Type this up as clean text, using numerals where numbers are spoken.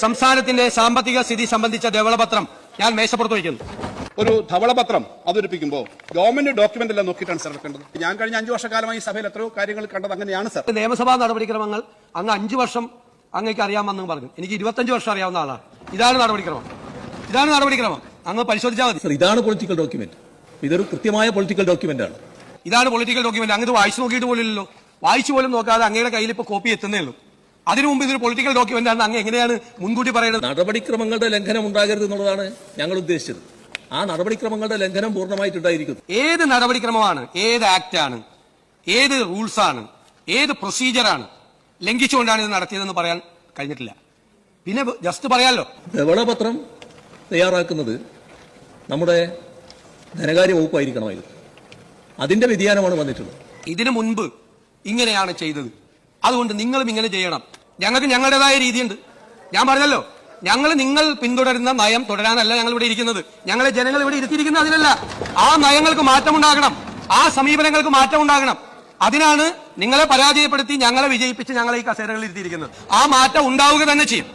സംസ്ഥാനത്തിന്റെ സാമ്പത്തിക സ്ഥിതി സംബന്ധിച്ച ധവളപത്രം ഞാൻ മേശപ്പുറത്ത് വയ്ക്കുന്നു. ഒരു ധവളപത്രം അവതരിപ്പിക്കുമ്പോൾ ഗവൺമെന്റ് ഡോക്യുമെന്റ് എല്ലാം നോക്കിയിട്ടാണ് സർ വെക്കേണ്ടത്. ഞാൻ കഴിഞ്ഞ 5 വർഷക്കാലമായി സഭയിൽ എത്രയോ കാര്യങ്ങൾ കണ്ടത് അങ്ങനെയാണ് സർ. നിയമസഭാ നടപടിക്രമങ്ങൾ അങ്ങ് 5 വർഷം അങ്ങേക്ക് അറിയാമെന്ന് പറഞ്ഞു. എനിക്ക് 25 വർഷം അറിയാവുന്ന ആളാണ്. ഇതാണ് നടപടിക്രമം. അങ്ങ് പരിശോധിച്ചാൽ മതി. ഇതാണ് പൊളിറ്റിക്കൽ ഡോക്യുമെന്റ്. ഇതൊരു കൃത്യമായ പൊളിറ്റിക്കൽ ഡോക്യുമെന്റ് ആണ്. ഇതാണ് പൊളിറ്റിക്കൽ ഡോക്യുമെന്റ്. അങ്ങ് ഇത് വായിച്ചു നോക്കിയിട്ട് പോലില്ലല്ലോ. വായിച്ചു പോലും നോക്കാതെ അങ്ങയുടെ കയ്യിൽ ഇപ്പോൾ കോപ്പി എത്തുന്നേ ഉള്ളൂ. അതിനു മുമ്പ് ഇതൊരു പൊളിറ്റിക്കൽ ഡോക്യുമെന്റ് ആണ് അങ്ങ് എങ്ങനെയാണ് മുൻകൂട്ടി പറയുന്നത്? നടപടിക്രമങ്ങളുടെ ലംഘനം ഉണ്ടാകരുത് എന്നുള്ളതാണ് ഞങ്ങൾ ഉദ്ദേശിച്ചത്. ആ നടപടിക്രമങ്ങളുടെ ലംഘനം പൂർണ്ണമായിട്ടുണ്ടായിരിക്കുന്നു. ഏത് നടപടിക്രമമാണ്, ഏത് ആക്ടാണ്, ഏത് റൂൾസാണ്, ഏത് പ്രൊസീജിയറാണ് ലംഘിച്ചുകൊണ്ടാണ് ഇത് നടത്തിയതെന്ന് പറയാൻ കഴിഞ്ഞിട്ടില്ല. പിന്നെ ജസ്റ്റ് പറയാമല്ലോ. ധവളപത്രം തയ്യാറാക്കുന്നത് നമ്മുടെ ധനകാര്യ വകുപ്പായിരിക്കണമായിരുന്നു. അതിന്റെ വ്യതിയാനമാണ് വന്നിട്ടുള്ളത്. ഇതിനു മുൻപ് ഇങ്ങനെയാണ് ചെയ്തത്, അതുകൊണ്ട് നിങ്ങളും ഇങ്ങനെ ചെയ്യണം. ഞങ്ങൾക്ക് ഞങ്ങളുടേതായ രീതിയുണ്ട്. ഞാൻ പറഞ്ഞല്ലോ, നിങ്ങൾ പിന്തുടരുന്ന നയം തുടരാനല്ല ഞങ്ങൾ ഇവിടെ ഇരിക്കുന്നത്. ഞങ്ങളെ ജനങ്ങൾ ഇവിടെ ഇരുത്തിയിരിക്കുന്നത് അതിനല്ല. ആ നയങ്ങൾക്ക് മാറ്റമുണ്ടാകണം, ആ സമീപനങ്ങൾക്ക് മാറ്റമുണ്ടാകണം. അതിനാണ് നിങ്ങളെ പരാജയപ്പെടുത്തി ഞങ്ങളെ വിജയിപ്പിച്ച് ഞങ്ങളെ ഈ കസേരകളിൽ ഇരുത്തിയിരിക്കുന്നത്. ആ മാറ്റം ഉണ്ടാവുക തന്നെ ചെയ്യും.